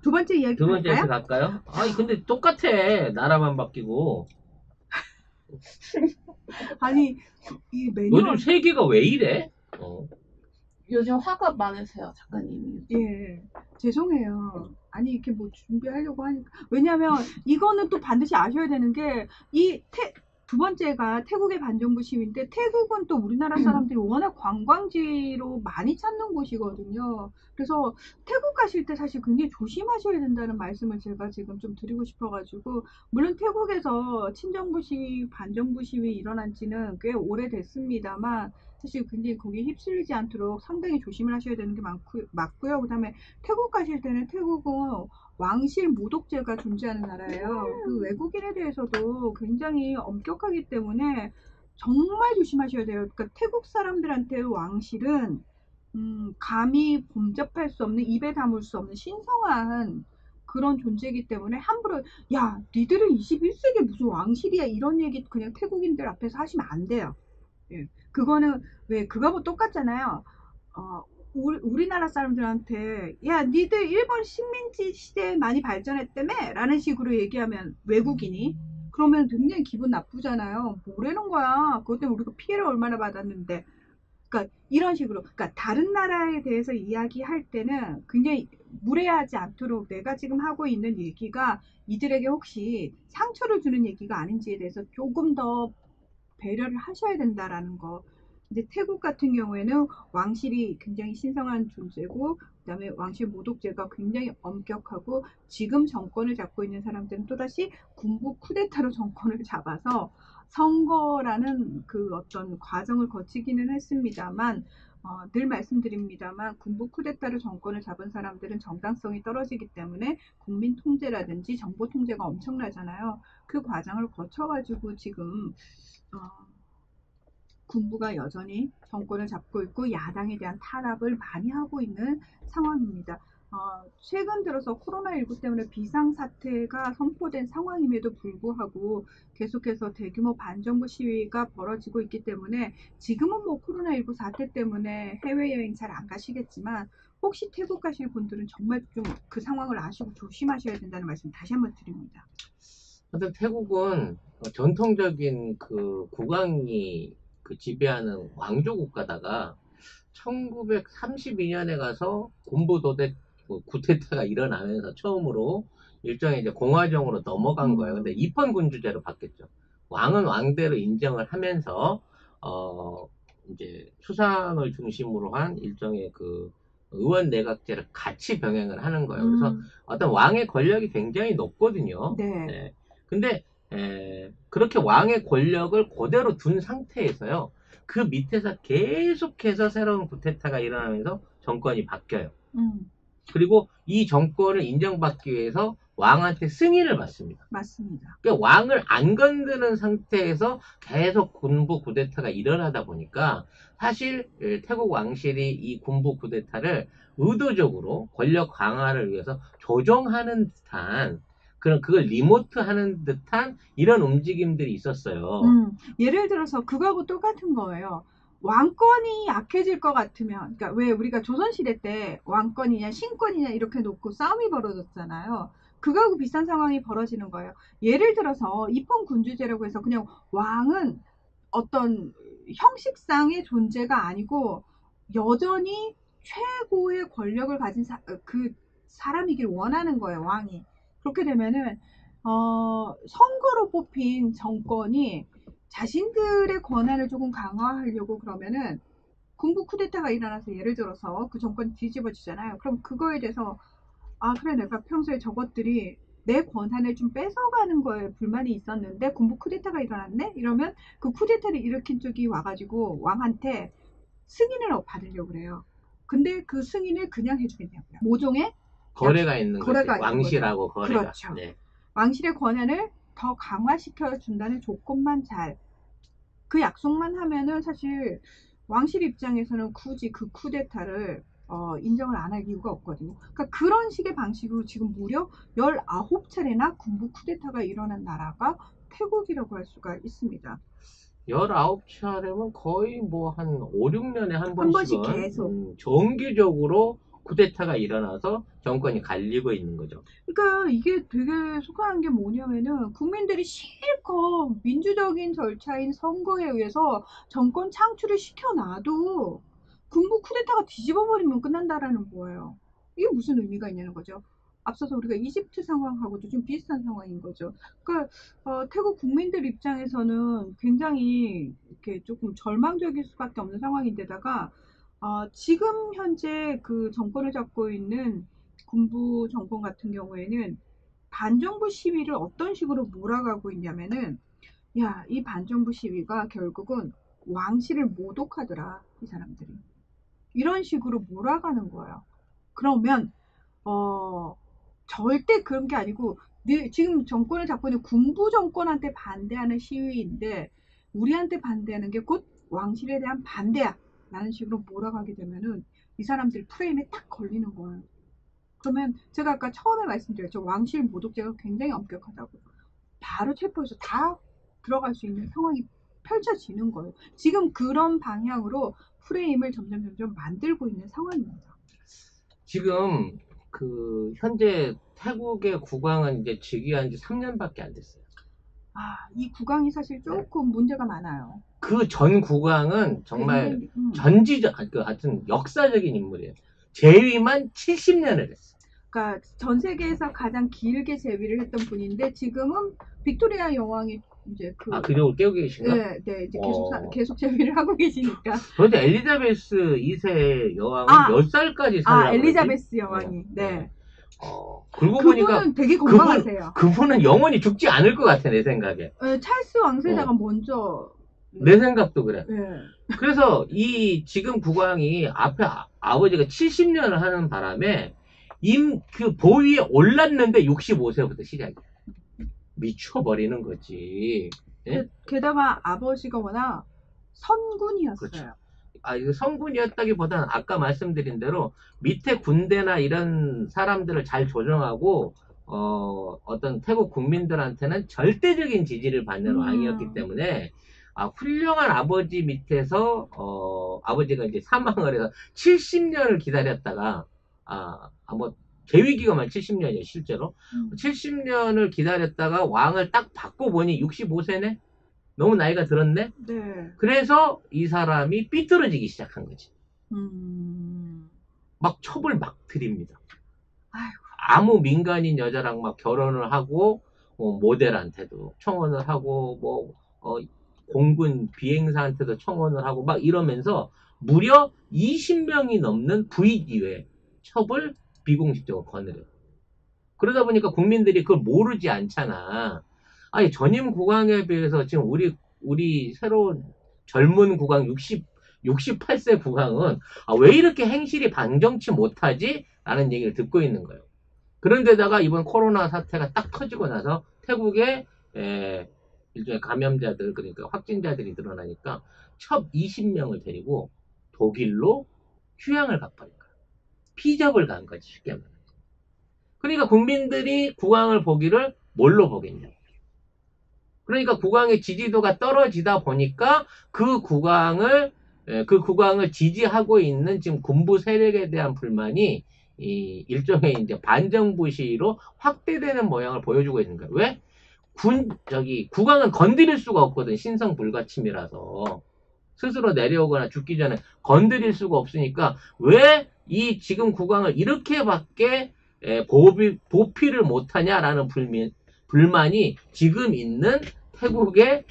두 번째 이야기 두 번째 이야기 갈까요? 갈까요? 아니, 근데 똑같아. 나라만 바뀌고. 아니, 이 요즘 매뉴얼, 세계가 왜 이래? 요즘 화가 많으세요, 작가님이. 예, 죄송해요. 아니, 이렇게 뭐 준비하려고 하니까. 왜냐면, 이거는 또 반드시 아셔야 되는 게, 두 번째가 태국의 반정부 시위인데, 태국은 또 우리나라 사람들이 워낙 관광지로 많이 찾는 곳이거든요. 그래서 태국 가실 때 사실 굉장히 조심하셔야 된다는 말씀을 제가 지금 좀 드리고 싶어가지고, 물론 태국에서 친정부 시위, 반정부 시위 일어난 지는 꽤 오래됐습니다만, 사실 굉장히 거기에 휩쓸리지 않도록 상당히 조심을 하셔야 되는 게 맞고요. 그 다음에 태국 가실 때는 태국은 왕실 모독죄가 존재하는 나라예요. 그 외국인에 대해서도 굉장히 엄격하기 때문에 정말 조심하셔야 돼요. 그러니까 태국 사람들한테 왕실은 감히 범접할 수 없는, 입에 담을 수 없는 신성한 그런 존재이기 때문에 함부로 야 니들은 21세기 무슨 왕실이야 이런 얘기 그냥 태국인들 앞에서 하시면 안 돼요. 예. 그거는 왜 그거하고 똑같잖아요. 우리나라 사람들한테 야 니들 일본 식민지 시대에 많이 발전했다며 라는 식으로 얘기하면 외국인이 그러면 굉장히 기분 나쁘잖아요. 뭐라는 거야. 그것 때문에 우리가 피해를 얼마나 받았는데. 그러니까 이런 식으로 그러니까 다른 나라에 대해서 이야기할 때는 굉장히 무례하지 않도록 내가 지금 하고 있는 얘기가 이들에게 혹시 상처를 주는 얘기가 아닌지에 대해서 조금 더 배려를 하셔야 된다라는 거. 이제 태국 같은 경우에는 왕실이 굉장히 신성한 존재고, 그다음에 왕실 모독죄가 굉장히 엄격하고, 지금 정권을 잡고 있는 사람들은 또다시 군부 쿠데타로 정권을 잡아서 선거라는 그 어떤 과정을 거치기는 했습니다만, 늘 말씀드립니다만 군부 쿠데타로 정권을 잡은 사람들은 정당성이 떨어지기 때문에 국민 통제라든지 정보 통제가 엄청나잖아요. 그 과정을 거쳐가지고 지금 군부가 여전히 정권을 잡고 있고 야당에 대한 탄압을 많이 하고 있는 상황입니다. 최근 들어서 코로나19 때문에 비상사태가 선포된 상황임에도 불구하고 계속해서 대규모 반정부 시위가 벌어지고 있기 때문에 지금은 뭐 코로나19 사태 때문에 해외여행 잘 안 가시겠지만 혹시 태국 가실 분들은 정말 좀 그 상황을 아시고 조심하셔야 된다는 말씀 다시 한번 드립니다. 하여튼 태국은 전통적인 그 국왕이 그 지배하는 왕조 국가다가 1932년에 가서 군부 쿠데타가 일어나면서 처음으로 일종의 이제 공화정으로 넘어간 거예요. 근데 입헌군주제로 바뀌었죠. 왕은 왕대로 인정을 하면서 이제 수상을 중심으로 한 일종의 그 의원 내각제를 같이 병행을 하는 거예요. 그래서 어떤 왕의 권력이 굉장히 높거든요. 네. 네. 근데 그렇게 왕의 권력을 그대로 둔 상태에서요. 그 밑에서 계속해서 새로운 쿠데타가 일어나면서 정권이 바뀌어요. 그리고 이 정권을 인정받기 위해서 왕한테 승인을 받습니다. 맞습니다. 그러니까 왕을 안 건드는 상태에서 계속 군부 쿠데타가 일어나다 보니까 사실 태국 왕실이 이 군부 쿠데타를 의도적으로 권력 강화를 위해서 조종하는 듯한 그걸 리모트 하는 듯한 이런 움직임들이 있었어요. 예를 들어서 그거하고 똑같은 거예요. 왕권이 약해질 것 같으면, 그러니까 왜 우리가 조선시대 때 왕권이냐 신권이냐 이렇게 놓고 싸움이 벌어졌잖아요. 그거하고 비슷한 상황이 벌어지는 거예요. 예를 들어서 입헌군주제라고 해서 그냥 왕은 어떤 형식상의 존재가 아니고 여전히 최고의 권력을 가진 그 사람이길 원하는 거예요, 왕이. 그렇게 되면은 선거로 뽑힌 정권이 자신들의 권한을 조금 강화하려고 그러면은 군부 쿠데타가 일어나서 예를 들어서 그 정권이 뒤집어지잖아요. 그럼 그거에 대해서 그래 내가 평소에 저것들이 내 권한을 좀 뺏어가는 거에 불만이 있었는데 군부 쿠데타가 일어났네? 이러면 그 쿠데타를 일으킨 쪽이 와가지고 왕한테 승인을 받으려고 그래요. 근데 그 승인을 그냥 해주겠냐고요. 모종의 거래가 있는 거래가 거지. 왕실하고 거래가. 그렇죠. 네. 왕실의 권한을 더 강화시켜 준다는 조건만 그 약속만 하면은 사실 왕실 입장에서는 굳이 그 쿠데타를 인정을 안 할 이유가 없거든요. 그러니까 그런 식의 방식으로 지금 무려 19차례나 군부 쿠데타가 일어난 나라가 태국이라고 할 수가 있습니다. 19차례면 거의 뭐 한 5, 6년에 한 번씩 번씩은 계속. 정기적으로 쿠데타가 일어나서 정권이 갈리고 있는 거죠. 그러니까 이게 되게 속상한 게 뭐냐면은 국민들이 실컷 민주적인 절차인 선거에 의해서 정권 창출을 시켜놔도 군부 쿠데타가 뒤집어버리면 끝난다라는 거예요. 이게 무슨 의미가 있냐는 거죠. 앞서서 우리가 이집트 상황하고도 좀 비슷한 상황인 거죠. 그러니까 태국 국민들 입장에서는 굉장히 이렇게 조금 절망적일 수밖에 없는 상황인데다가 지금 현재 그 정권을 잡고 있는 군부 정권 같은 경우에는 반정부 시위를 어떤 식으로 몰아가고 있냐면은, 야, 이 반정부 시위가 결국은 왕실을 모독하더라, 이 사람들이. 이런 식으로 몰아가는 거예요. 그러면 절대 그런 게 아니고 지금 정권을 잡고 있는 군부 정권한테 반대하는 시위인데 우리한테 반대하는 게 곧 왕실에 대한 반대야 라는 식으로 몰아가게 되면은 이 사람들 프레임에 딱 걸리는 거예요. 그러면 제가 아까 처음에 말씀드렸죠. 왕실 모독죄가 굉장히 엄격하다고. 바로 체포해서 다 들어갈 수 있는 상황이 펼쳐지는 거예요. 지금 그런 방향으로 프레임을 점점 만들고 있는 상황입니다. 지금 현재 태국의 국왕은 이제 즉위한 지 3년밖에 안 됐어요. 이 국왕이 사실 조금 문제가 많아요. 그 전 국왕은 정말 하여튼 역사적인 인물이에요. 재위만 70년을 했어요. 그러니까 전 세계에서 가장 길게 재위를 했던 분인데 지금은 빅토리아 여왕이 이제 그리고 깨우고 계신가? 네, 이제 계속 재위를 하고 계시니까. 그런데 엘리자베스 2세 여왕은 몇 살까지 살라고 엘리자베스 여왕이. 네. 그러고 그분은 보니까 되게 건강하세요. 그분은 영원히 죽지 않을 것 같아, 내 생각에. 네, 찰스 왕세자가 먼저. 내 생각도 그래. 네. 그래서 이 지금 국왕이 앞에 아버지가 70년을 하는 바람에 그 보위에 올랐는데 65세부터 시작이야. 미쳐버리는 거지. 예? 게다가 아버지가 워낙 선군이었어요. 그렇죠. 이거 선군이었다기보다는 아까 말씀드린 대로 밑에 군대나 이런 사람들을 잘 조정하고 어떤 태국 국민들한테는 절대적인 지지를 받는 왕이었기 때문에 훌륭한 아버지 밑에서 아버지가 이제 사망을 해서 70년을 기다렸다가 뭐 재위기간만 70년이에요 실제로. 70년을 기다렸다가 왕을 딱 바꿔보니 65세네? 너무 나이가 들었네? 네. 그래서 이 사람이 삐뚤어지기 시작한 거지. 막 첩을 막 들입니다. 아이고. 아무 민간인 여자랑 막 결혼을 하고 모델한테도 청혼을 하고 공군 비행사한테도 청혼을 하고 막 이러면서 무려 20명이 넘는 부익 첩을 비공식적으로 거느려요. 그러다 보니까 국민들이 그걸 모르지 않잖아. 전임 국왕에 비해서 지금 우리 새로운 젊은 국왕 68세 국왕은 왜 이렇게 행실이 방정치 못하지? 라는 얘기를 듣고 있는 거예요. 그런데다가 이번 코로나 사태가 딱 터지고 나서 태국에 일종의 감염자들, 그러니까 확진자들이 늘어나니까 첩 20명을 데리고 독일로 휴양을 가버린 거예요. 피접을 간 거지, 쉽게 말하면. 그러니까 국민들이 국왕을 보기를 뭘로 보겠냐. 그러니까 국왕의 지지도가 떨어지다 보니까 그 국왕을 지지하고 있는 지금 군부 세력에 대한 불만이 일종의 이제 반정부 시위로 확대되는 모양을 보여주고 있는 거예요. 왜? 국왕은 건드릴 수가 없거든. 신성 불가침이라서. 스스로 내려오거나 죽기 전에 건드릴 수가 없으니까 왜 이 지금 국왕을 이렇게밖에 보필을 못하냐라는 불만이 지금 있는 태국의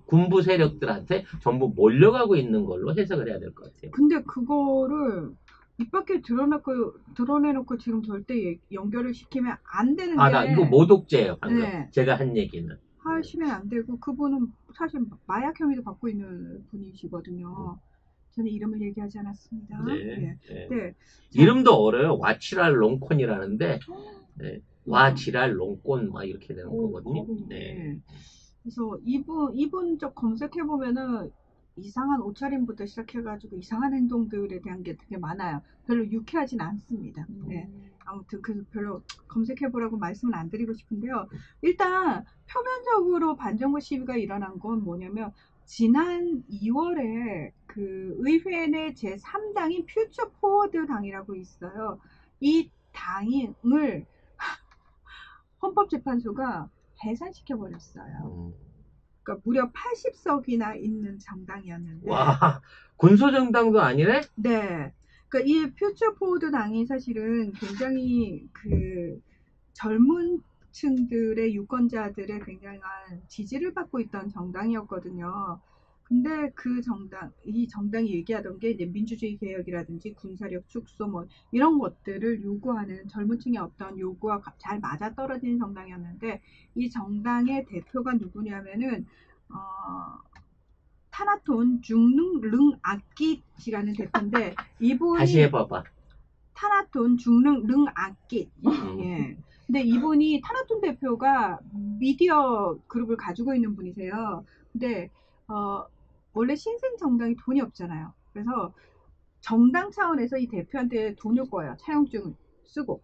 군부 세력들한테 전부 몰려가고 있는 걸로 해석을 해야 될 것 같아요. 근데 그거를 입 밖에 드러내놓고 지금 절대 연결을 시키면 안 되는 게. 나 이거 모독죄예요, 방금. 네. 제가 한 얘기는. 하시면 안 되고, 그분은 사실 마약 혐의도 받고 있는 분이시거든요. 저는 이름을 얘기하지 않았습니다. 네. 이름도 어려요. 와치랄 롱콘이라는데, 와치랄 롱콘, 막 이렇게 되는 거거든요. 네. 그래서 이분 쪽 검색해보면은 이상한 옷차림부터 시작해가지고 이상한 행동들에 대한 게 되게 많아요. 별로 유쾌하진 않습니다. 네. 아무튼 그래서 별로 검색해보라고 말씀은 안 드리고 싶은데요. 일단 표면적으로 반정부 시위가 일어난 건 뭐냐면 지난 2월에 그 의회 내 제3당인 퓨처 포워드 당이라고 있어요. 이 당을 헌법재판소가 해산시켜버렸어요. 그러니까 무려 80석이나 있는 정당이었는데. 와, 군소정당도 아니네? 네. 그러니까 이 퓨처 포워드 당이 사실은 굉장히 그 젊은 층들의 유권자들의 굉장한 지지를 받고 있던 정당이었거든요. 근데 이 정당이 얘기하던 게 이제 민주주의 개혁이라든지 군사력 축소 뭐 이런 것들을 요구하는 젊은 층의 어떤 요구와 잘 맞아떨어지는 정당이었는데 이 정당의 대표가 누구냐면은 타나톤 중릉 릉아깃이라는 대표인데 이분이 다시 해봐봐. 타나톤 중릉 릉아깃. 예. 근데 이분이 타나톤 대표가 미디어 그룹을 가지고 있는 분이세요. 근데 원래 신생 정당이 돈이 없잖아요. 그래서 정당 차원에서 이 대표한테 돈을 꿔요. 차용증을 쓰고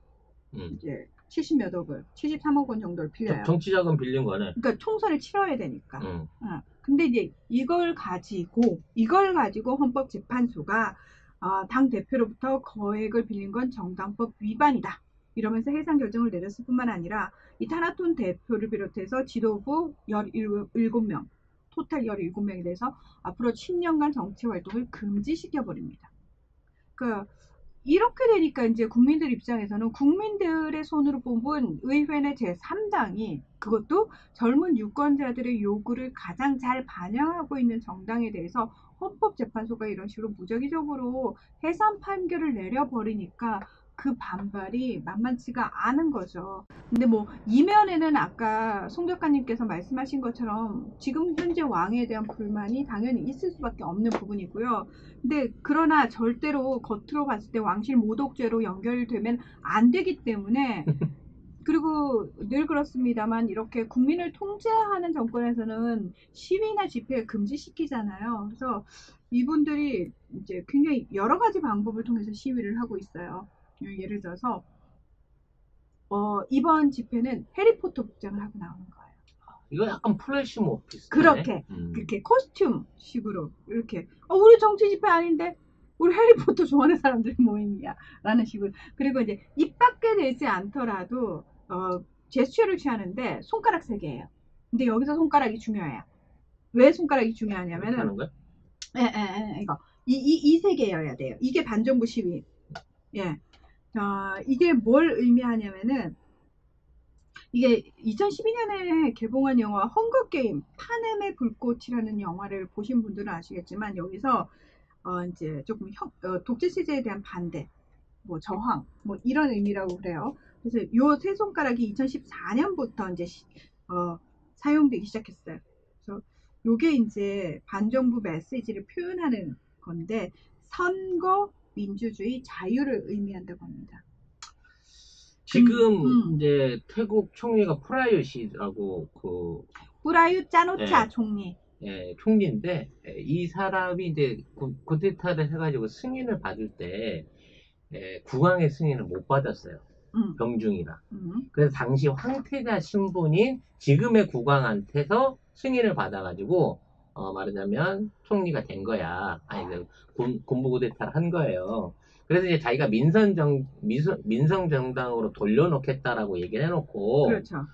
이제 70몇 억을 73억 원 정도를 빌려요. 정치자금 빌린 거네. 그러니까 총선을 치러야 되니까. 근데 이제 이걸 가지고 헌법재판소가 당 대표로부터 거액을 빌린 건 정당법 위반이다. 이러면서 해산 결정을 내렸을 뿐만 아니라 이 타나톤 대표를 비롯해서 지도부 17명, 토탈 17명에 대해서 앞으로 10년간 정치 활동을 금지시켜버립니다. 그러니까 이렇게 되니까 이제 국민들 입장에서는 국민들의 손으로 뽑은 의회 내 제3당이 그것도 젊은 유권자들의 요구를 가장 잘 반영하고 있는 정당에 대해서 헌법재판소가 이런 식으로 무작위적으로 해산 판결을 내려버리니까 그 반발이 만만치가 않은 거죠. 근데 뭐 이면에는 아까 송 작가님께서 말씀하신 것처럼 지금 현재 왕에 대한 불만이 당연히 있을 수밖에 없는 부분이고요. 근데 그러나 절대로 겉으로 봤을 때 왕실 모독죄로 연결되면 안 되기 때문에 그리고 늘 그렇습니다만 이렇게 국민을 통제하는 정권에서는 시위나 집회 금지시키잖아요. 그래서 이분들이 이제 굉장히 여러 가지 방법을 통해서 시위를 하고 있어요. 예를 들어서 이번 집회는 해리포터 복장을 하고 나오는 거예요. 이거 약간 플래시몹 비슷해. 그렇게 코스튬 식으로 이렇게 우리 정치 집회 아닌데 우리 해리포터 좋아하는 사람들이 모임이야 라는 식으로. 그리고 이제 입 밖에 내지 않더라도 제스처를 취하는데 손가락 3개예요. 근데 여기서 손가락이 중요해요. 왜 손가락이 중요하냐면은 하는 거야? 이거 이 3개여야 돼요. 이게 반정부 시위. 예. 이게 뭘 의미하냐면은 이게 2012년에 개봉한 영화 헝거게임 파넴의 불꽃이라는 영화를 보신 분들은 아시겠지만 여기서 이제 조금 독재 체제에 대한 반대, 뭐 저항, 뭐 이런 의미라고 그래요. 그래서 요 3손가락이 2014년부터 이제 사용되기 시작했어요. 그래서 요게 이제 반정부 메시지를 표현하는 건데 선거, 민주주의, 자유를 의미한다고 합니다. 지금 이제 태국 총리가 프라유시라고 프라유 짜노차 예. 총리. 예, 총리인데 이 사람이 이제 쿠데타를 해가지고 승인을 받을 때 국왕의 승인을 못 받았어요. 병중이라. 그래서 당시 황태자 신분인 지금의 국왕한테서 승인을 받아가지고 말하자면 총리가 된 거야. 아니 군부 쿠데타를 한 거예요. 그래서 이제 자기가 민성 정당으로 돌려놓겠다라고 얘기를 해놓고, 그렇죠.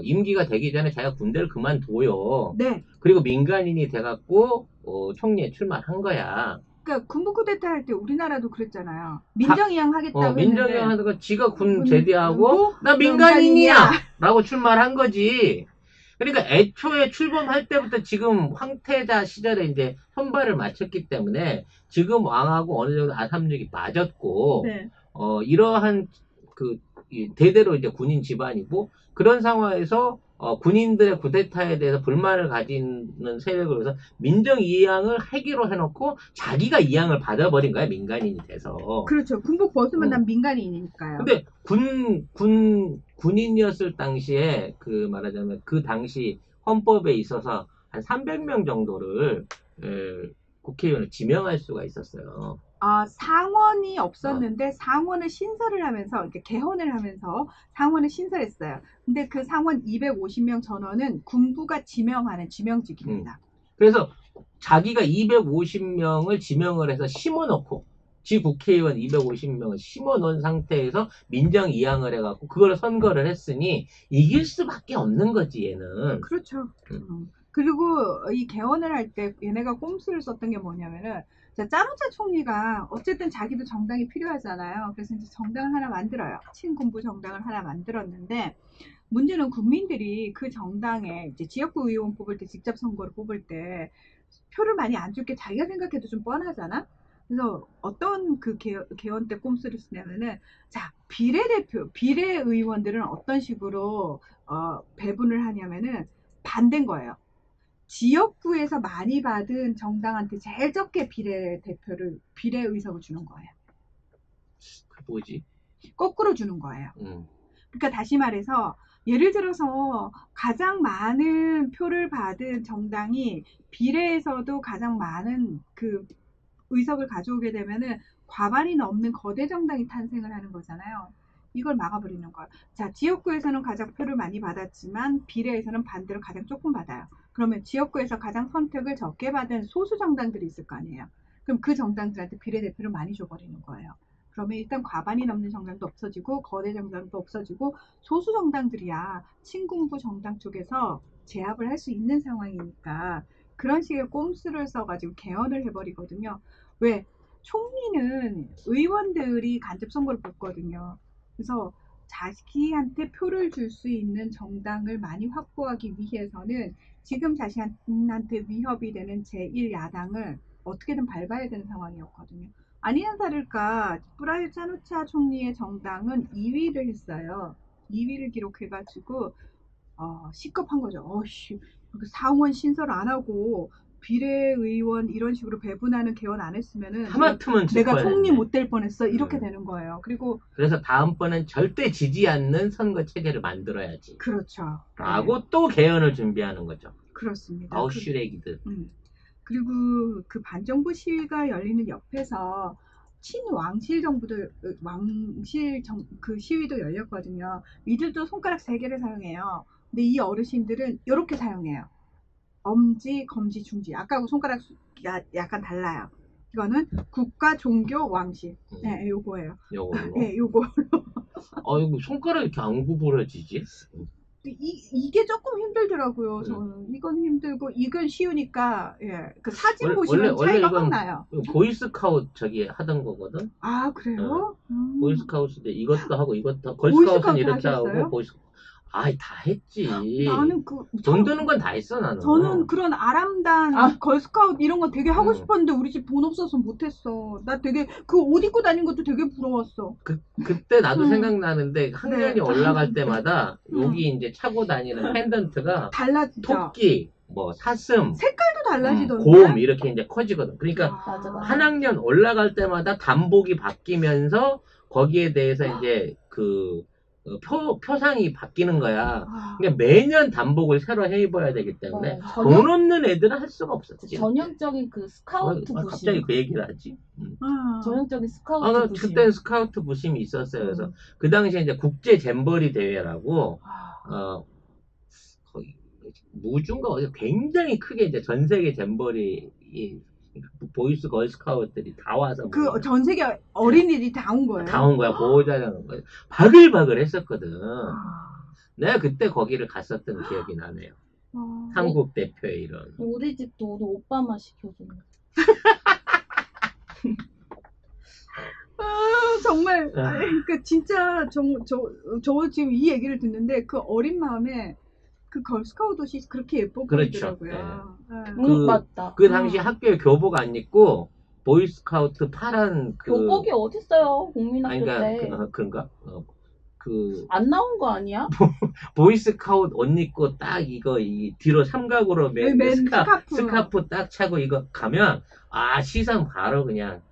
임기가 되기 전에 자기가 군대를 그만둬요. 네. 그리고 민간인이 돼갖고 총리에 출마한 거야. 그러니까 군부 쿠데타 할 때 우리나라도 그랬잖아요. 민정이양 하겠다고 했는데. 민정이양 하다가 지가 군 제대하고 나 민간인이야! 라고 출마를 한 거지. 그러니까 애초에 출범할 때부터 지금 황태자 시절에 이제 선발을 마쳤기 때문에 지금 왕하고 어느 정도 아삼육이 맞았고, 네. 이러한 대대로 이제 군인 집안이고, 그런 상황에서 군인들의 쿠데타에 대해서 불만을 가지는 세력을 위해서 민정이양을 하기로 해놓고 자기가 이양을 받아버린 거야, 민간인이 돼서. 그렇죠. 군복 벗으면 난 민간인이니까요. 근데 군인이었을 당시에 말하자면 그 당시 헌법에 있어서 한 300명 정도를 국회의원을 지명할 수가 있었어요. 상원이 없었는데 상원을 신설을 하면서 이렇게 개헌을 하면서 상원을 신설했어요. 근데 그 상원 250명 전원은 군부가 지명하는 지명직입니다. 그래서 자기가 250명을 지명을 해서 심어놓고 지 국회의원 250명을 심어놓은 상태에서 민정 이양을 해갖고 그걸 선거를 했으니 이길 수밖에 없는 거지 얘는. 그렇죠. 그리고 이 개헌을 할 때 얘네가 꼼수를 썼던 게 뭐냐면은 짜누차 총리가 어쨌든 자기도 정당이 필요하잖아요. 그래서 이제 정당을 하나 만들어요. 친군부 정당을 하나 만들었는데 문제는 국민들이 그 정당에 이제 지역구 의원 뽑을 때 직접 선거를 뽑을 때 표를 많이 안 줄 게 자기가 생각해도 좀 뻔하잖아. 그래서 어떤 그 개헌 때 꼼수를 쓰냐면은 자 비례대표 비례의원들은 어떤 식으로 배분을 하냐면은 반대인 거예요. 지역구에서 많이 받은 정당한테 제일 적게 비례의석을 주는 거예요. 그 뭐지? 거꾸로 주는 거예요. 그러니까 다시 말해서 예를 들어서 가장 많은 표를 받은 정당이 비례에서도 가장 많은 그 의석을 가져오게 되면은 과반이 넘는 거대 정당이 탄생을 하는 거잖아요. 이걸 막아버리는 거예요. 자, 지역구에서는 가장 표를 많이 받았지만 비례에서는 반대로 가장 조금 받아요. 그러면 지역구에서 가장 선택을 적게 받은 소수 정당들이 있을 거 아니에요. 그럼 그 정당들한테 비례대표를 많이 줘버리는 거예요. 그러면 일단 과반이 넘는 정당도 없어지고 거대 정당도 없어지고 소수 정당들이야 친군부 정당 쪽에서 제압을 할 수 있는 상황이니까 그런 식의 꼼수를 써가지고 개헌을 해버리거든요. 왜? 총리는 의원들이 간접 선거를 뽑거든요. 그래서 자기한테 표를 줄 수 있는 정당을 많이 확보하기 위해서는 지금 자신한테 위협이 되는 제1야당을 어떻게든 밟아야 되는 상황이었거든요. 아니나 다를까 프라유 차누차 총리의 정당은 2위를 했어요. 2위를 기록해가지고 시급한 거죠. 어씨 상원 신설 안 하고 비례의원 이런 식으로 배분하는 개헌 안 했으면은 하마터면 내가 총리 못 될 뻔했어. 이렇게 되는 거예요. 그래서 다음번엔 절대 지지 않는 선거 체계를 만들어야지. 그렇죠. 라고 또 개헌을 준비하는 거죠. 그렇습니다. 아우 슈레기들. 그리고 그 반정부 시위가 열리는 옆에서 친왕실 정부도 그 시위도 열렸거든요. 이들도 손가락 3개를 사용해요. 근데 이 어르신들은 이렇게 사용해요. 엄지, 검지, 중지. 아까하고 손가락 약간 달라요. 이거는 국가, 종교, 왕실. 네, 요거예요. 요걸로. 네, 요걸로. 이거 손가락이 이렇게 안 구부러지지? 이게 조금 힘들더라고요. 저는 이건 힘들고 이건 쉬우니까 그 사진 보시면 차이가 확 나요. 보이스카웃 저기 하던 거거든. 아 그래요? 보이스카웃인데 이것도 하고 이것도 걸스카웃은 이렇게 하셨어요? 하고 다 했지. 나는 돈 드는 건 다 했어 나는. 저는 그런 아람단, 걸스카웃 이런 거 되게 하고 싶었는데 우리 집 돈 없어서 못했어. 나 되게 그 옷 입고 다닌 것도 되게 부러웠어. 그때 나도 생각나는데 학년이 올라갈 때마다 여기 이제 차고 다니는 펜던트가 달라지죠. 토끼, 뭐 사슴, 색깔도 달라지던데. 곰 이렇게 이제 커지거든. 그러니까 맞아. 한 학년 올라갈 때마다 단복이 바뀌면서 거기에 대해서 이제 그 표상이 바뀌는 거야. 그러니까 매년 단복을 새로 해 입어야 되기 때문에 돈 없는 애들은 할 수가 없었지. 전형적인 그 스카우트 부심. 갑자기 그 얘기를 하지. 전형적인 스카우트 부심. 그때 스카우트 부심이 있었어요. 그래서 그 당시에 이제 국제 잼버리 대회라고 거기 무중가 어디 굉장히 크게 이제 전 세계 잼버리 보이스 걸스카웃들이 다 와서 그 전 세계 어린이들이 다 온 거예요. 다 온 거야. 보호자라는 거야. 바글바글 했었거든. 내가 그때 거기를 갔었던 기억이 나네요. 한국 대표의 이런. 우리 집도 우리 오빠만 시켜주는. 정말 그 진짜 저 지금 이 얘기를 듣는데 그 어린 마음에 그 걸스카웃 옷이 그렇게 예뻐 보이더라고요. 그렇죠. 맞다. 그 당시 학교에 교복 안 입고 보이스카우트 파란 교복이 어딨어요? 국민학교 때. 그런가? 안 나온 거 아니야? 보이스카웃 옷 입고 딱 이거 뒤로 삼각으로 맨 스카프 딱 차고 이거 가면 시선 바로 그냥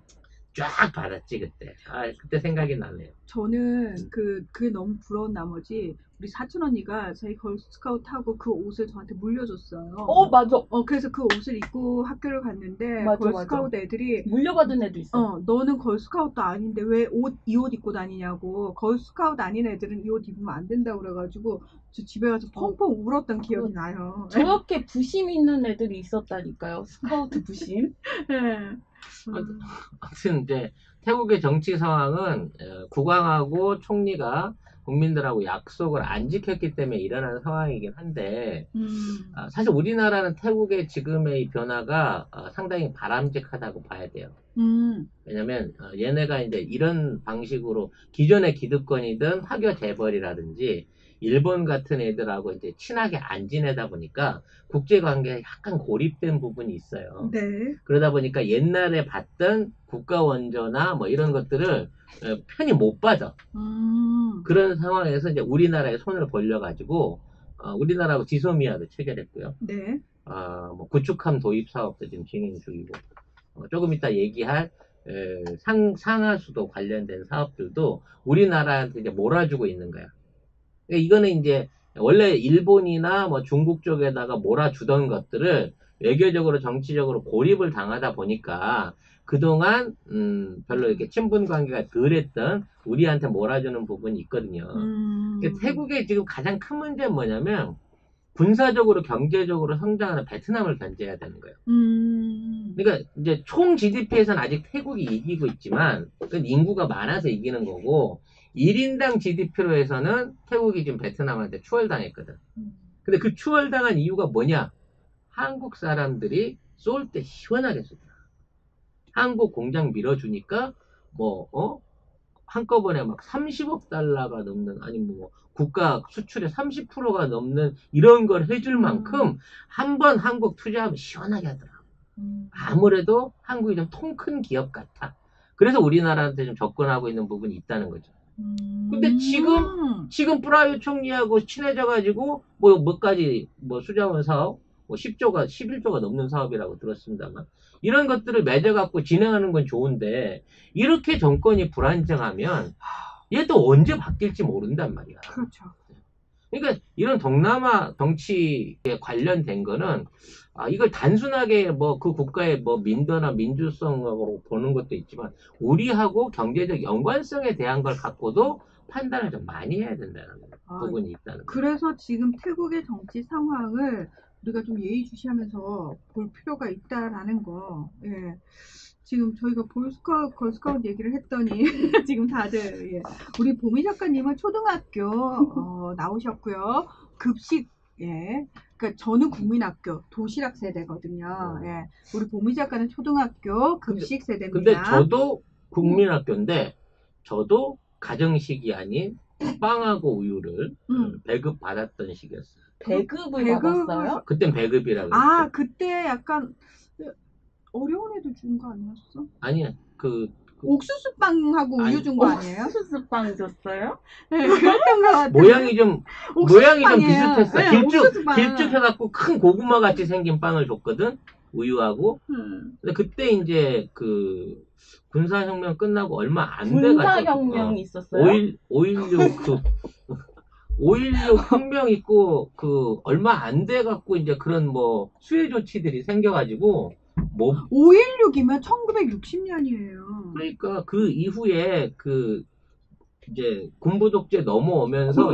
쫙 받았지 그때. 그때 생각이 나네요. 저는 그게 너무 부러운 나머지 우리 사촌 언니가 자기 걸스카우트 하고 그 옷을 저한테 물려줬어요. 맞아. 그래서 그 옷을 입고 학교를 갔는데 맞아, 걸스카우트 애들이 물려받은 애도 있어. 너는 걸스카우트 아닌데 왜 이 옷 입고 다니냐고. 걸스카우트 아닌 애들은 이 옷 입으면 안 된다고 그래가지고 저 집에 가서 펑펑 울었던 기억이 나요. 저렇게 부심 있는 애들이 있었다니까요. 스카우트 부심. 네. 아무튼 이제 태국의 정치 상황은 국왕하고 총리가 국민들하고 약속을 안 지켰기 때문에 일어난 상황이긴 한데 사실 우리나라는 태국의 지금의 이 변화가 상당히 바람직하다고 봐야 돼요. 왜냐면 얘네가 이제 이런 방식으로 기존의 기득권이든 화교 재벌이라든지 일본 같은 애들하고 이제 친하게 안 지내다 보니까 국제관계에 약간 고립된 부분이 있어요. 네. 그러다 보니까 옛날에 봤던 국가 원조나 뭐 이런 것들을 편히 못 받아. 그런 상황에서 이제 우리나라에 손을 벌려가지고 우리나라하고 지소미아도 체결했고요. 네. 뭐 구축함 도입 사업도 지금 진행 중이고 조금 이따 얘기할 상하수도 관련된 사업들도 우리나라한테 이제 몰아주고 있는 거야. 그러니까 이거는 이제 원래 일본이나 뭐 중국 쪽에다가 몰아주던 것들을 외교적으로 정치적으로 고립을 당하다 보니까 그동안 별로 이렇게 친분 관계가 덜했던 우리한테 몰아주는 부분이 있거든요. 그러니까 태국의 지금 가장 큰 문제는 뭐냐면 군사적으로 경제적으로 성장하는 베트남을 견제해야 되는 거예요. 그러니까 이제 총 GDP에서는 아직 태국이 이기고 있지만 그건 인구가 많아서 이기는 거고 1인당 GDP로 해서는 태국이 지금 베트남한테 추월당했거든. 근데 그 추월당한 이유가 뭐냐? 한국 사람들이 쏠 때 시원하게 쏘더라. 한국 공장 밀어주니까 한꺼번에 막 30억 달러가 넘는 아니 뭐 국가 수출의 30%가 넘는 이런 걸 해줄 만큼 한번 한국 투자하면 시원하게 하더라. 아무래도 한국이 좀 통 큰 기업 같아. 그래서 우리나라한테 좀 접근하고 있는 부분이 있다는 거죠. 근데 지금 프라유 총리하고 친해져가지고 몇 가지 수자원 사업 10조가 11조가 넘는 사업이라고 들었습니다만 이런 것들을 맺어갖고 진행하는 건 좋은데 이렇게 정권이 불안정하면 얘 또 언제 바뀔지 모른단 말이야. 그렇죠. 그러니까 이런 동남아 정치에 관련된 거는 이걸 단순하게 그 국가의 민도나 민주성으로 보는 것도 있지만 우리하고 경제적 연관성에 대한 걸 갖고도 판단을 좀 많이 해야 된다는 부분이 있다는 거예요. 그래서 지금 태국의 정치 상황을 우리가 좀 예의주시하면서 볼 필요가 있다라는 거. 예. 지금 저희가 걸스카우트 얘기를 했더니 지금 다들 우리 보미 작가님은 초등학교 나오셨고요. 급식 그러니까 저는 국민학교 도시락 세대거든요. 예. 우리 보미 작가는 초등학교 급식 세대입니다. 근데 저도 국민학교인데 저도 가정식이 아닌 빵하고 우유를 배급 받았던 시기였어요. 배급을 받았어요? 그땐 배급이라고 했죠. 그때 약간 어려운 애들 준 거 아니었어? 아니야. 옥수수빵하고 우유 준 거 아니에요? 옥수수빵 줬어요? 네, 그랬던 것 같아요. 모양이 좀 비슷했어. 네, 길쭉해갖고 큰 고구마 같이 생긴 빵을 줬거든. 우유하고. 근데 그때 이제 군사혁명 끝나고 얼마 안 돼가지고. 군사혁명이 있었어요? 5.16 혁명 있고 얼마 안 돼갖고 이제 그런 수혜 조치들이 생겨가지고 5.16이면 1960년이에요. 그러니까 그 이후에 이제 군부 독재 넘어오면서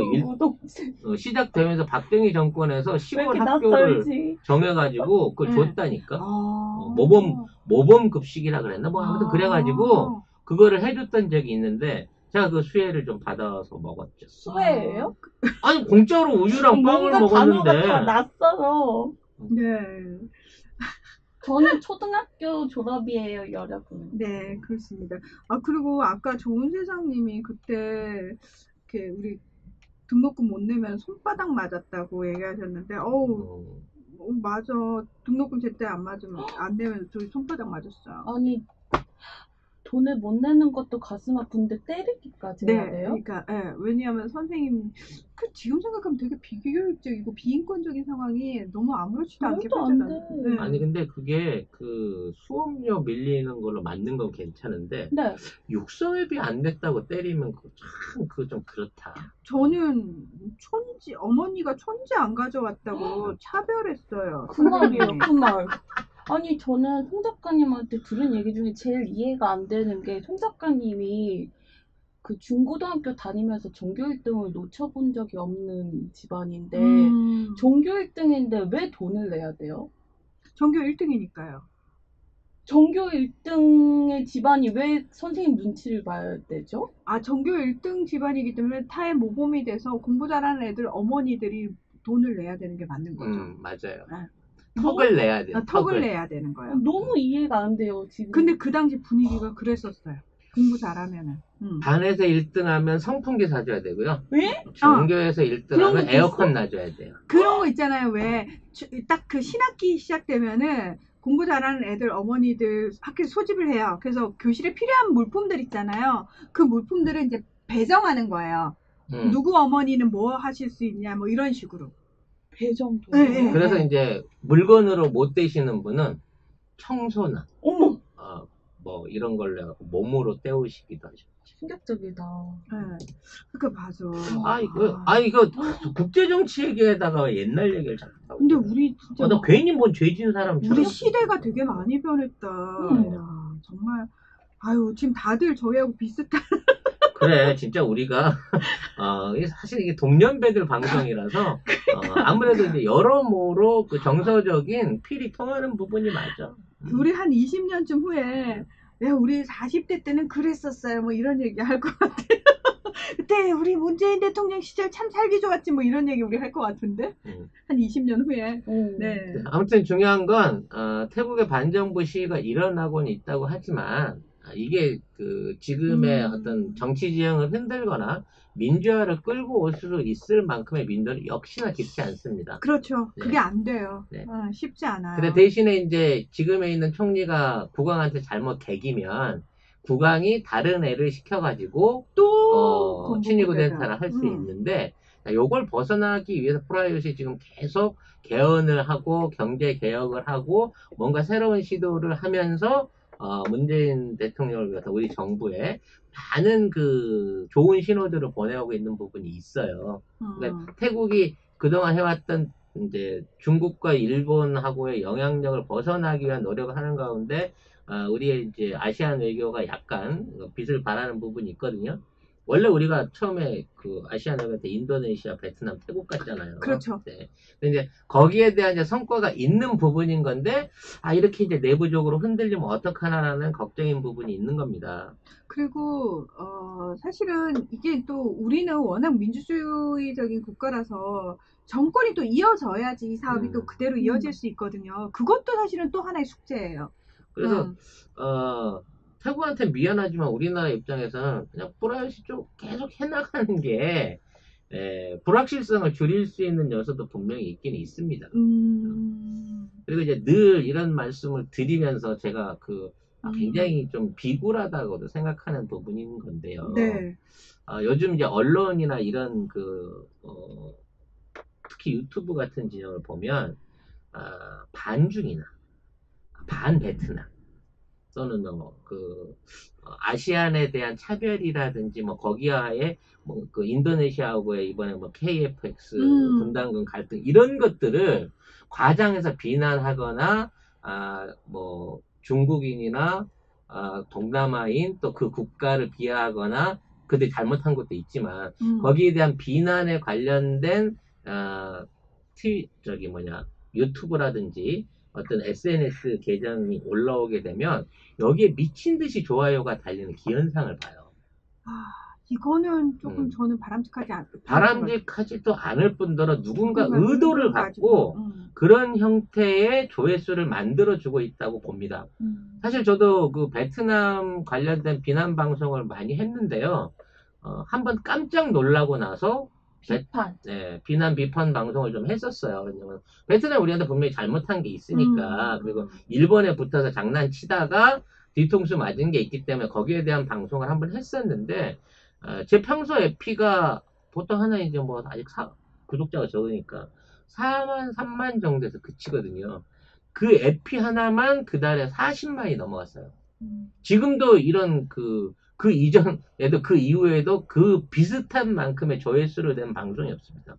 시작되면서 박정희 정권에서 시골 학교를 정해가지고 그걸 줬다니까. 모범 급식이라 그랬나? 아무튼 그래가지고 그거를 해줬던 적이 있는데 제가 그 수혜를 좀 받아서 먹었죠. 수혜예요? 아니 공짜로 우유랑 빵을 먹었는데. 단어가 다 낯설어. 네. 저는 초등학교 졸업이에요, 여러분. 네, 그렇습니다. 그리고 아까 좋은세상님이 그때 우리 등록금 못 내면 손바닥 맞았다고 얘기하셨는데, 맞아. 등록금 제때 안 내면 저희 손바닥 맞았어요. 아니, 돈을 못 내는 것도 가슴 아픈데 때리기까지 해야 네, 돼요? 그러니까 왜냐하면 선생님 지금 생각하면 되게 비교육적이고 비인권적인 상황이 너무 아무렇지도 않게 말도 안 펼쳐져요. 돼. 아니 근데 그게 그 수업료 밀리는 걸로 맞는 건 괜찮은데 네. 육성회비 안 냈다고 때리면 참 그거 좀 그렇다. 저는 어머니가 촌지 안 가져왔다고 차별했어요. 그 말이에요, 선생님이. 그 말. 아니, 저는 송 작가님한테 들은 얘기 중에 제일 이해가 안 되는 게 송 작가님이 그 중고등학교 다니면서 전교 1등을 놓쳐본 적이 없는 집안인데, 전교 1등인데 왜 돈을 내야 돼요? 전교 1등이니까요. 전교 1등의 집안이 왜 선생님 눈치를 봐야 되죠? 전교 1등 집안이기 때문에 타의 모범이 돼서 공부 잘하는 애들 어머니들이 돈을 내야 되는 게 맞는 거죠. 맞아요. 네. 턱을 내야 돼요. 턱을 내야 되는 거예요. 너무 이해가 안 돼요, 지금. 근데 그 당시 분위기가 그랬었어요. 공부 잘하면은. 반에서 1등하면 선풍기 사줘야 되고요. 왜? 전교에서 그런 1등하면 것도 에어컨 놔줘야 돼요. 그런 거 있잖아요. 왜 딱 그 신학기 시작되면은 공부 잘하는 애들 어머니들 학교에 소집을 해요. 그래서 교실에 필요한 물품들 있잖아요. 그 물품들을 이제 배정하는 거예요. 누구 어머니는 뭐 하실 수 있냐 뭐 이런 식으로. 배정도. 네. 그래서 이제 물건으로 못 되시는 분은 청소나 어머! 뭐 이런 걸로 해갖고 몸으로 때우시기도 하죠. 충격적이다. 네. 그러니까 맞아. 이거 국제 정치 얘기에다가 옛날 얘기를 자꾸 하고. 근데 우리 진짜 나 괜히 뭔 죄진 사람처럼. 우리 시대가 되게 많이 변했다. 야, 정말 지금 다들 저희하고 비슷한. 그래, 진짜 우리가 사실 이게 동년배들 방송이라서 아무래도 이제 여러모로 그 정서적인 필이 통하는 부분이 맞아. 우리 한 20년쯤 후에 우리 40대 때는 그랬었어요. 뭐 이런 얘기 할 것 같아요. 그때 우리 문재인 대통령 시절 참 살기 좋았지 뭐 이런 얘기 우리 할 것 같은데 한 20년 후에. 네. 아무튼 중요한 건 태국의 반정부 시위가 일어나고는 있다고 하지만 이게 그 지금의 어떤 정치 지형을 흔들거나 민주화를 끌고 올 수 있을 만큼의 민주는 역시나 깊지 않습니다. 그렇죠. 네. 그게 안 돼요. 네. 쉽지 않아요. 근데 대신에 이제 지금에 있는 총리가 국왕한테 잘못 개기면 국왕이 다른 애를 시켜가지고 또 친위 구데타를 할 수 있는데 요걸 벗어나기 위해서 프라이빗이 지금 계속 개헌을 하고 경제 개혁을 하고 뭔가 새로운 시도를 하면서 문재인 대통령을 위해서 우리 정부에 많은 그 좋은 신호들을 보내오고 있는 부분이 있어요. 그러니까 태국이 그동안 해왔던 이제 중국과 일본하고의 영향력을 벗어나기 위한 노력을 하는 가운데 우리의 이제 아시안 외교가 약간 빛을 발하는 부분이 있거든요. 원래 우리가 처음에 그 아시안 외교 때 인도네시아, 베트남, 태국 갔잖아요. 그렇죠. 네. 근데 이제 거기에 대한 이제 성과가 있는 부분인 건데 이렇게 이제 내부적으로 흔들리면 어떡하나라는 걱정인 부분이 있는 겁니다. 그리고 사실은 이게 또 우리는 워낙 민주주의적인 국가라서 정권이 또 이어져야지 이 사업이 또 그대로 이어질 수 있거든요. 그것도 사실은 또 하나의 숙제예요. 그래서 태국한테 미안하지만 우리나라 입장에서는 그냥 프라이빗이 좀 계속 해나가는 게 불확실성을 줄일 수 있는 요소도 분명히 있긴 있습니다. 그리고 이제 늘 이런 말씀을 드리면서 제가 굉장히 좀 비굴하다고도 생각하는 부분인 건데요. 네. 요즘 이제 언론이나 이런 특히 유튜브 같은 진영을 보면 반중이나 반베트남 또는 아시안에 대한 차별이라든지 거기와의 그 인도네시아하고의 이번에 KFX 분담금 갈등 이런 것들을 과장해서 비난하거나 중국인이나 동남아인 또 그 국가를 비하하거나 그들이 잘못한 것도 있지만 거기에 대한 비난에 관련된 유튜브라든지 어떤 SNS 계정이 올라오게 되면 여기에 미친 듯이 좋아요가 달리는 기현상을 봐요. 이거는 조금 저는 바람직하지도 않을 뿐더러 누군가 의도를 갖고 그런 형태의 조회수를 만들어주고 있다고 봅니다. 사실 저도 그 베트남 관련된 비난 방송을 많이 했는데요. 한번 깜짝 놀라고 나서 비난 비판 방송을 좀 했었어요. 왜냐면 베트남 우리한테 분명히 잘못한 게 있으니까. 그리고 일본에 붙어서 장난치다가 뒤통수 맞은 게 있기 때문에 거기에 대한 방송을 한번 했었는데 제 평소 에피가 보통 하나 이제 뭐 아직 구독자가 적으니까 4만 3만 정도에서 그치거든요. 그 에피 하나만 그달에 40만이 넘어갔어요. 지금도 이런 그 이전에도 그 이후에도 그 비슷한 만큼의 조회수를 낸 방송이 없습니다.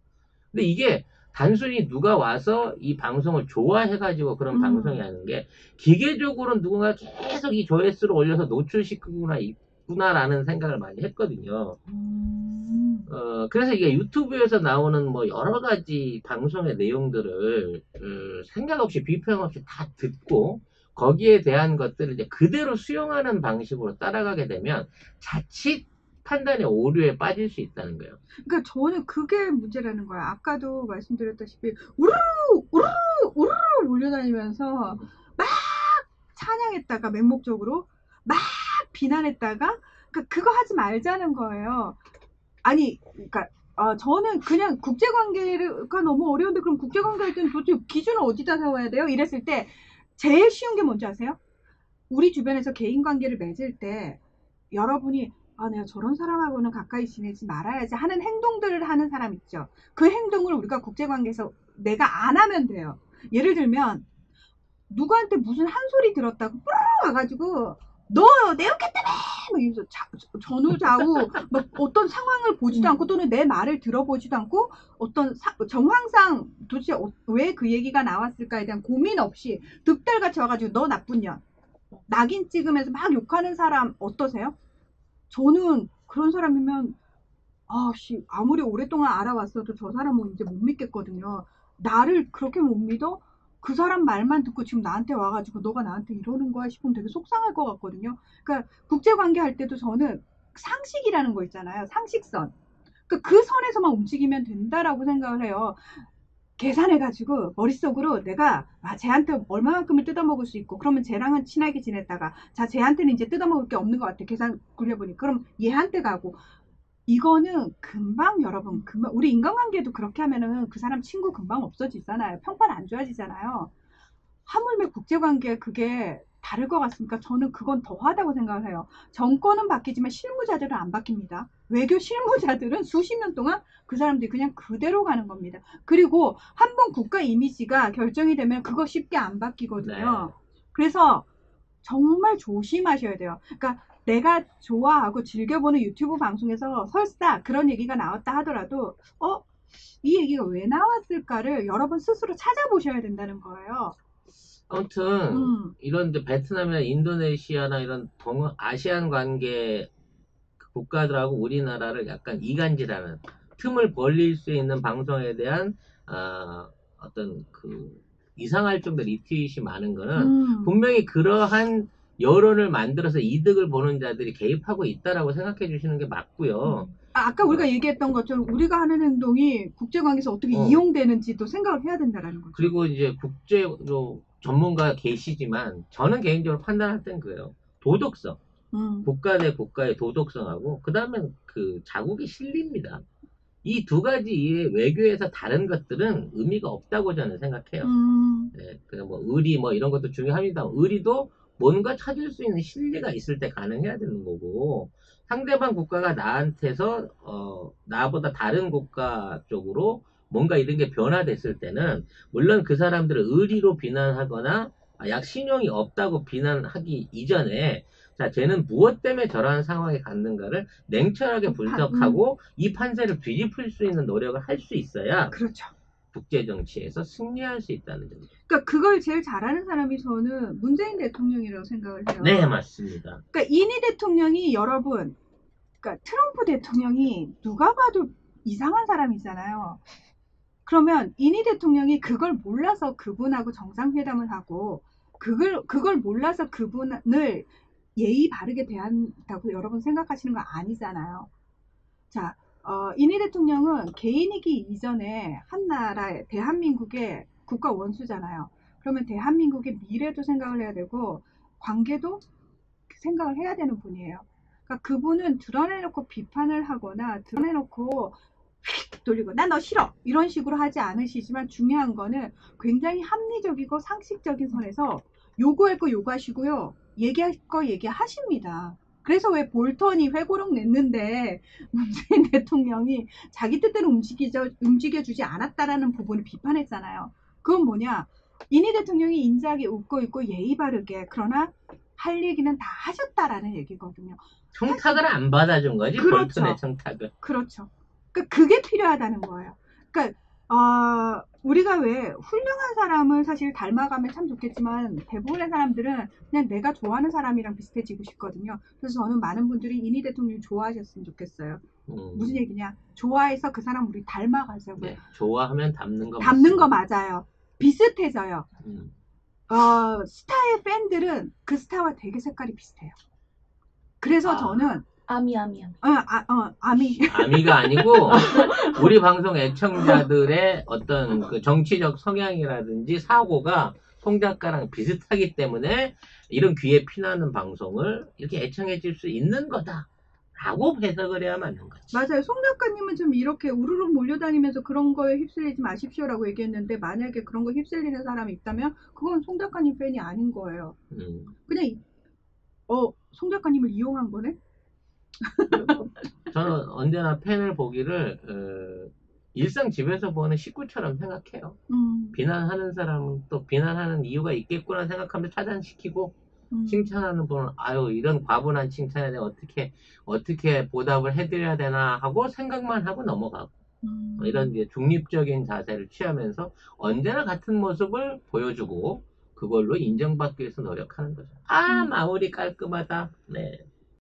근데 이게 단순히 누가 와서 이 방송을 좋아해가지고 그런 방송이 하는 게 기계적으로 누군가 계속 이 조회수를 올려서 노출시키구나 있구나라는 생각을 많이 했거든요. 그래서 이게 유튜브에서 나오는 뭐 여러 가지 방송의 내용들을 생각 없이 비평 없이 다 듣고 거기에 대한 것들을 이제 그대로 수용하는 방식으로 따라가게 되면 자칫 판단의 오류에 빠질 수 있다는 거예요. 그러니까 저는 그게 문제라는 거야. 아까도 말씀드렸다시피 우르르 우르르 우르르 몰려다니면서 막 찬양했다가 맹목적으로 막 비난했다가 그거 하지 말자는 거예요. 아니 그러니까 저는 그냥 국제관계가 너무 어려운데 그럼 국제관계 할 때는 도대체 기준을 어디다 세워야 돼요? 이랬을 때 제일 쉬운 게 뭔지 아세요? 우리 주변에서 개인관계를 맺을 때 여러분이 내가 저런 사람하고는 가까이 지내지 말아야지 하는 행동들을 하는 사람 있죠. 그 행동을 우리가 국제관계에서 내가 안 하면 돼요. 예를 들면 누구한테 무슨 한 소리 들었다고 뿌르르 와가지고 너 내 어깨 때문에 막 이러면서 전후좌우 막 어떤 상황을 보지도 않고 또는 내 말을 들어보지도 않고 어떤 정황상 도대체 왜 그 얘기가 나왔을까에 대한 고민 없이 득달같이 와가지고 너 나쁜 년 낙인 찍으면서 막 욕하는 사람 어떠세요? 저는 그런 사람이면 아무리 오랫동안 알아왔어도 저 사람은 이제 못 믿겠거든요. 나를 그렇게 못 믿어? 그 사람 말만 듣고 지금 나한테 와가지고 너가 나한테 이러는 거야 싶으면 되게 속상할 것 같거든요. 그러니까 국제관계 할 때도 저는 상식이라는 거 있잖아요. 상식선. 그러니까 그 선에서만 움직이면 된다라고 생각을 해요. 계산해가지고 머릿속으로 내가 쟤한테 얼마만큼을 뜯어먹을 수 있고 그러면 쟤랑은 친하게 지냈다가 쟤한테는 이제 뜯어먹을 게 없는 것 같아. 계산 굴려보니 그럼 얘한테 가고 이거는 금방 여러분 금방 우리 인간관계도 그렇게 하면은 그 사람 친구 금방 없어지잖아요. 평판 안 좋아지잖아요. 하물며 국제관계 그게 다를 것 같습니까? 저는 그건 더하다고 생각을 해요. 정권은 바뀌지만 실무자들은 안 바뀝니다. 외교 실무자들은 수십 년 동안 그 사람들이 그냥 그대로 가는 겁니다. 그리고 한번 국가 이미지가 결정이 되면 그거 쉽게 안 바뀌거든요. 네. 그래서 정말 조심하셔야 돼요. 그러니까 내가 좋아하고 즐겨보는 유튜브 방송에서 설사 그런 얘기가 나왔다 하더라도 이 얘기가 왜 나왔을까를 여러분 스스로 찾아보셔야 된다는 거예요. 아무튼 이런 베트남이나 인도네시아나 이런 아시안 관계 국가들하고 우리나라를 약간 이간질하는 틈을 벌릴 수 있는 방송에 대한 어떤 그 이상할 정도 리트윗이 많은 거는 분명히 그러한 여론을 만들어서 이득을 보는 자들이 개입하고 있다라고 생각해 주시는 게 맞고요. 아까 우리가 얘기했던 것처럼 우리가 하는 행동이 국제관계에서 어떻게 이용되는지도 생각을 해야 된다는 거죠. 그리고 이제 국제로 전문가 계시지만 저는 개인적으로 판단할 땐 그래요. 도덕성. 국가 대 국가의 도덕성하고 그 다음에 그 자국의 실리입니다. 이 두 가지 이외에 외교에서 다른 것들은 의미가 없다고 저는 생각해요. 네, 그냥 뭐 의리 뭐 이런 것도 중요합니다. 의리도 뭔가 찾을 수 있는 실리가 있을 때 가능해야 되는 거고 상대방 국가가 나한테서 나보다 다른 국가 쪽으로 뭔가 이런 게 변화됐을 때는 물론 그 사람들을 의리로 비난하거나 약 신용이 없다고 비난하기 이전에 쟤는 무엇 때문에 저러한 상황에 갔는가를 냉철하게 분석하고 이 판세를 뒤집을 수 있는 노력을 할 수 있어야 그렇죠. 국제정치에서 승리할 수 있다는 점이죠. 그러니까 그걸 제일 잘하는 사람이 저는 문재인 대통령이라고 생각을 해요. 네, 맞습니다. 그러니까 이니 대통령이 여러분, 그러니까 트럼프 대통령이 누가 봐도 이상한 사람이잖아요. 그러면 이니 대통령이 그걸 몰라서 그분하고 정상회담을 하고 그걸 몰라서 그분을 예의 바르게 대한다고 여러분 생각하시는 거 아니잖아요. 자, 이니 대통령은 개인이기 이전에 한 나라의 대한민국의 국가 원수잖아요. 그러면 대한민국의 미래도 생각을 해야 되고 관계도 생각을 해야 되는 분이에요. 그러니까 그분은 드러내놓고 비판을 하거나 드러내놓고 휙 돌리고 난 너 싫어 이런 식으로 하지 않으시지만 중요한 거는 굉장히 합리적이고 상식적인 선에서 요구할 거 요구하시고요. 얘기할 거 얘기하십니다. 그래서 왜 볼턴이 회고록 냈는데 문재인 대통령이 자기 뜻대로 움직여주지 않았다라는 부분을 비판했잖아요. 그건 뭐냐? 이니 대통령이 인자하게 웃고 있고 예의 바르게 그러나 할 얘기는 다 하셨다라는 얘기거든요. 청탁을 안 받아준 거지. 그렇죠. 볼턴의 청탁을. 그렇죠. 그러니까 그게 필요하다는 거예요. 그러니까 우리가 왜 훌륭한 사람을 사실 닮아가면 참 좋겠지만 대부분의 사람들은 그냥 내가 좋아하는 사람이랑 비슷해지고 싶거든요. 그래서 저는 많은 분들이 이니 대통령 좋아하셨으면 좋겠어요. 무슨 얘기냐? 좋아해서 그 사람 우리 닮아가자고요. 네, 좋아하면 닮는 거 닮는 거 맞습니다. 맞아요. 비슷해져요. 음. 스타의 팬들은 그 스타와 되게 색깔이 비슷해요. 그래서 저는 아미. 아미 아미가 아니고 우리 방송 애청자들의 어떤 그 정치적 성향이라든지 사고가 송 작가랑 비슷하기 때문에 이런 귀에 피나는 방송을 이렇게 애청해 줄 수 있는 거다라고 해석을 해야 맞는 거지. 맞아요. 송 작가님은 좀 이렇게 우르르 몰려다니면서 그런 거에 휩쓸리지 마십시오라고 얘기했는데 만약에 그런 거 휩쓸리는 사람이 있다면 그건 송 작가님 팬이 아닌 거예요. 그냥 송 작가님을 이용한 거네? 저는 언제나 팬을 보기를 일상 집에서 보는 식구처럼 생각해요. 비난하는 사람은 또 비난하는 이유가 있겠구나 생각하면 차단시키고 칭찬하는 분은 아유 이런 과분한 칭찬에 내가 어떻게 보답을 해드려야 되나 하고 생각만 하고 넘어가고 이런 이제 중립적인 자세를 취하면서 언제나 같은 모습을 보여주고 그걸로 인정받기 위해서 노력하는 거죠. 마무리 깔끔하다. 네.